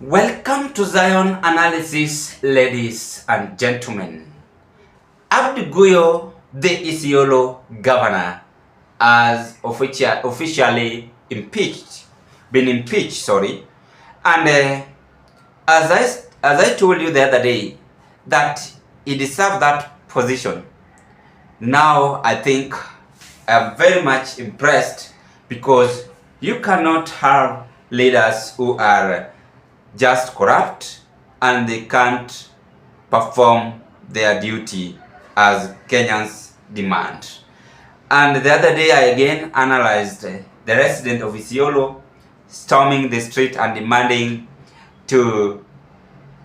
Welcome to Zion Analysis, ladies and gentlemen. GUYO, the isiolo governor, has officially been impeached, and as I told you the other day that he deserved that position. Now I think I'm very much impressed, because you cannot have leaders who are just corrupt and they can't perform their duty as Kenyans demand. And the other day I again analyzed the resident of Isiolo storming the street and demanding to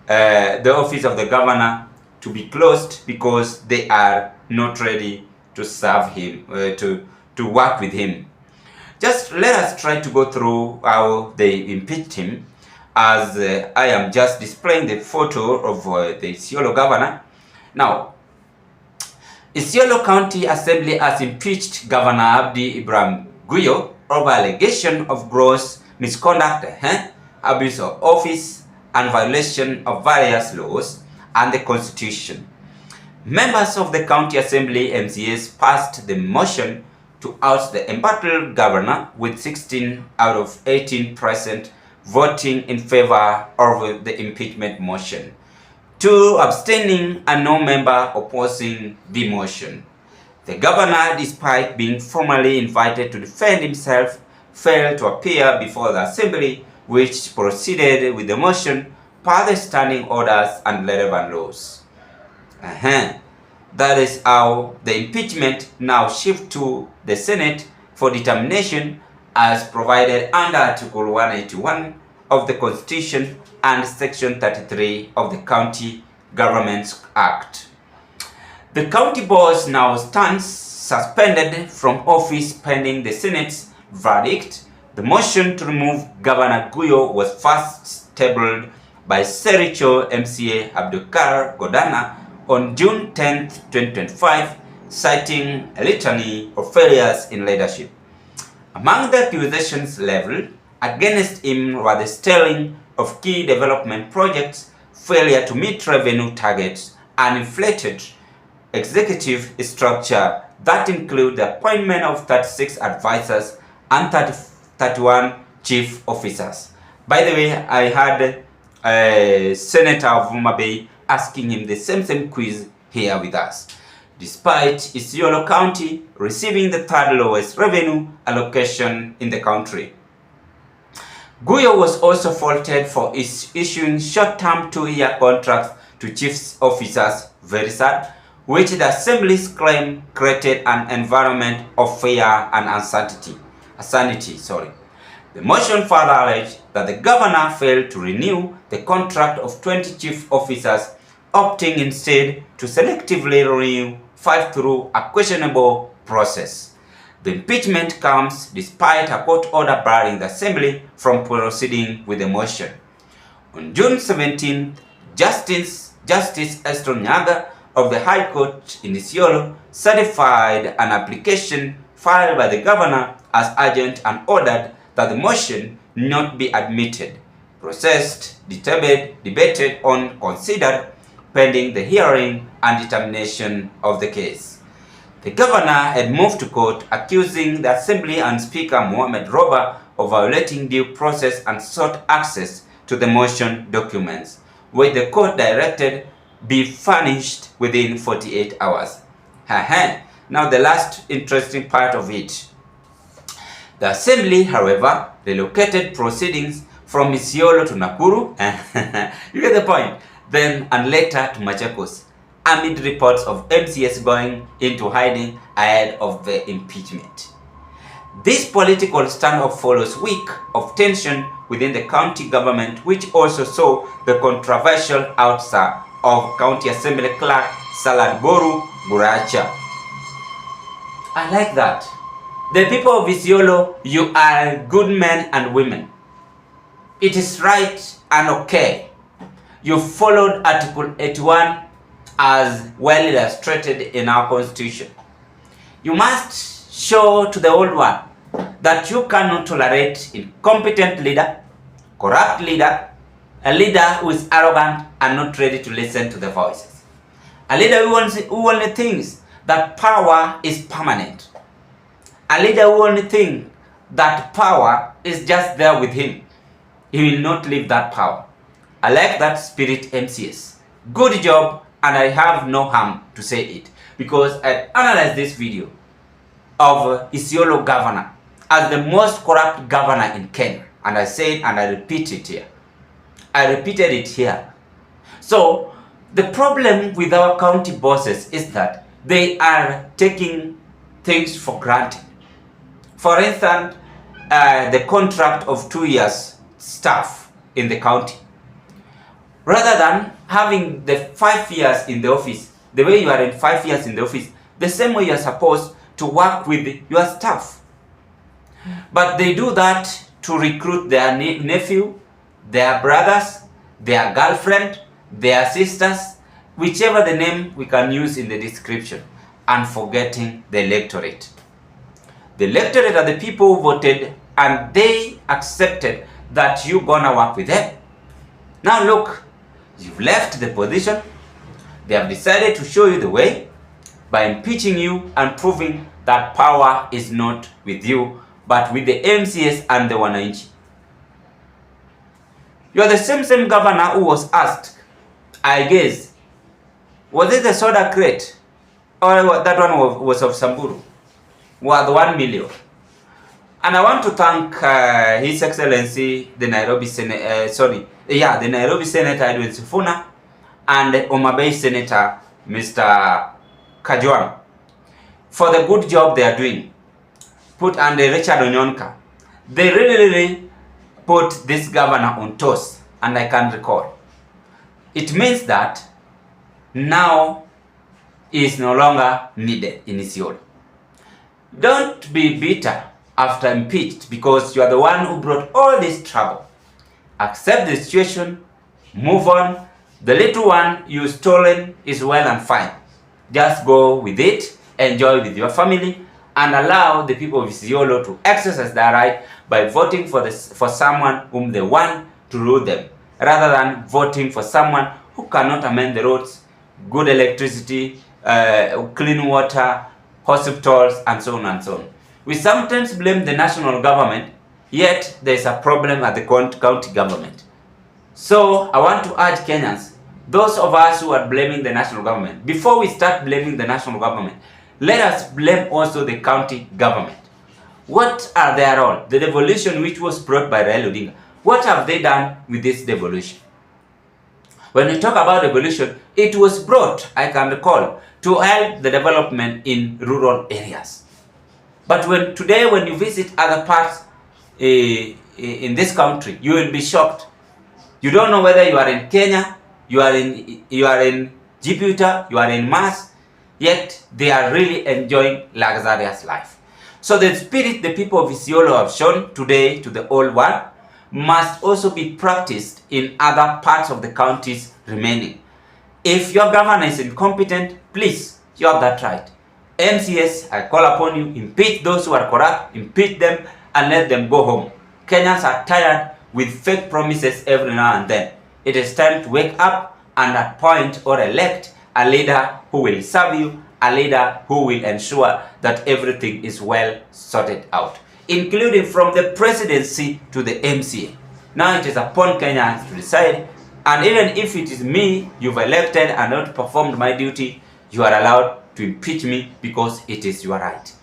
the office of the governor to be closed because they are not ready to serve him, to work with him. Just let us try to go through how they impeached him, as I am just displaying the photo of the Isiolo governor. Now, Isiolo County Assembly has impeached Governor Abdi Ibrahim GUYO over allegation of gross misconduct, abuse of office, and violation of various laws and the Constitution. Members of the County Assembly MCAs passed the motion to oust the embattled governor, with 16 out of 18 present voting in favor of the impeachment motion, 2 abstaining and no member opposing the motion. The governor, despite being formally invited to defend himself, failed to appear before the assembly, which proceeded with the motion per the standing orders and relevant laws. That is how the impeachment now shifts to the Senate for determination, as provided under Article 181 of the Constitution and Section 33 of the County Governments Act. The county boss now stands suspended from office pending the Senate's verdict. The motion to remove Governor GUYO was first tabled by Sericho MCA Abdulkar Godana on June 10, 2025, citing a litany of failures in leadership. Among the accusations leveled against him were the stalling of key development projects, failure to meet revenue targets, and inflated executive structure that include the appointment of 36 advisors and 31 chief officers. By the way, I had Senator of Homa Bay asking him the same quiz here with us. Despite Isiolo County receiving the 3rd lowest revenue allocation in the country, GUYO was also faulted for issuing short-term 2-year contracts to chief officers, very sad, which the Assembly's claim created an environment of fear and uncertainty. The motion further alleged that the governor failed to renew the contract of 20 chief officers, opting instead to selectively renew 5 through a questionable process. The impeachment comes despite a court order barring the Assembly from proceeding with the motion. On June 17, Justice Eston Nyaga of the High Court in Isiolo certified an application filed by the governor as urgent and ordered that the motion not be admitted, processed, debated on, considered, pending the hearing and determination of the case. The governor had moved to court accusing the Assembly and Speaker Mohamed Roba of violating due process and sought access to the motion documents, which the court directed be furnished within 48 hours. Now the last interesting part of it. The Assembly, however, relocated proceedings from Isiolo to Nakuru, you get the point, then and later to Machakos, amid reports of MCS going into hiding ahead of the impeachment. This political standoff follows a week of tension within the county government, which also saw the controversial ouster of County Assembly Clerk Salad Boru Buracha. I like that. The people of Isiolo, you are good men and women. It is right and okay. You followed Article 81 as well illustrated in our Constitution. You must show to the old one that you cannot tolerate incompetent leader, corrupt leader, A leader who is arrogant and not ready to listen to the voices. A leader who only thinks that power is permanent. A leader who only thinks that power is just there with him. He will not leave that power. I like that spirit, MCS. Good job, and I have no harm to say it, because I analyzed this video of Isiolo governor as the most corrupt governor in Kenya. And I said, and I repeat it here. I repeated it here. So, the problem with our county bosses is that they are taking things for granted. For instance, the contract of 2 years staff in the county. Rather than having the 5 years in the office, the way you are in 5 years in the office, the same way you are supposed to work with your staff. But they do that to recruit their nephew, their brothers, their girlfriend, their sisters, whichever the name we can use in the description, and forgetting the electorate. The electorate are the people who voted and they accepted that you're gonna work with them. Now look, you've left the position. They have decided to show you the way by impeaching you and proving that power is not with you, but with the MCS and the Wananchi. You are the same governor who was asked, I guess, was it the soda crate? Or that one was of Samburu? Worth 1 million. And I want to thank His Excellency, the Nairobi Senator Edwin Sifuna, and the Homa Bay Senator, Mr. Kajwang, for the good job they are doing. And Richard Onyonka. They really put this governor on toes, and I can recall. It means that now he is no longer needed in Isiolo. Don't be bitter after impeached because you are the one who brought all this trouble. Accept the situation, move on. The little one you stolen is well and fine. Just go with it, enjoy with your family, and allow the people of Isiolo to exercise their right by voting for someone whom they want to rule them, rather than voting for someone who cannot amend the roads, good electricity, clean water, hospitals, and so on and so on. We sometimes blame the national government, yet there is a problem at the county government. So I want to urge Kenyans, those of us who are blaming the national government, before we start blaming the national government, let us blame also the county government. What are their role? The devolution which was brought by Raila Odinga, what have they done with this devolution? When we talk about devolution, it was brought, I can recall, to help the development in rural areas. But today when you visit other parts in this country, you will be shocked. You don't know whether you are in Kenya, you are in Djibouti, you are in Mars, yet they are really enjoying luxurious life. So the spirit the people of Isiolo have shown today to the whole world must also be practiced in other parts of the counties remaining. If your governor is incompetent, please, you have that right. MCS, I call upon you, impeach those who are corrupt, impeach them and let them go home. Kenyans are tired with fake promises every now and then. It is time to wake up and appoint or elect a leader who will serve you, a leader who will ensure that everything is well sorted out, including from the presidency to the MCA. Now it is upon Kenyans to decide, and even if it is me you've elected and not performed my duty, you are allowed to impeach me because it is your right.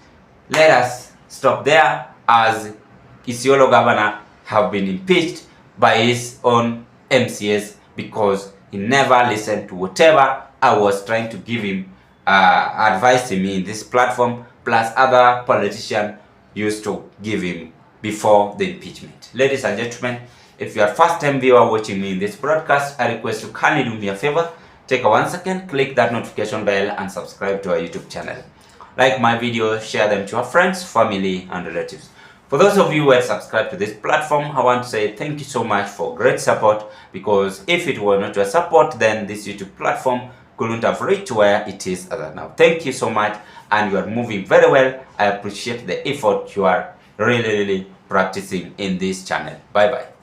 Let us stop there, as Isiolo governor have been impeached by his own MCS because he never listened to whatever I was trying to give him, advice to me in this platform, plus other politicians used to give him before the impeachment. Ladies and gentlemen, if you are first time viewer watching me in this broadcast, I request you kindly do me a favor. Take a 1 second, click that notification bell and subscribe to our YouTube channel. Like my videos, share them to your friends, family and relatives. For those of you who have subscribed to this platform, I want to say thank you so much for great support, because if it were not your support, then this YouTube platform couldn't have reached where it is as of now. Thank you so much, and you are moving very well. I appreciate the effort you are really practicing in this channel. Bye bye.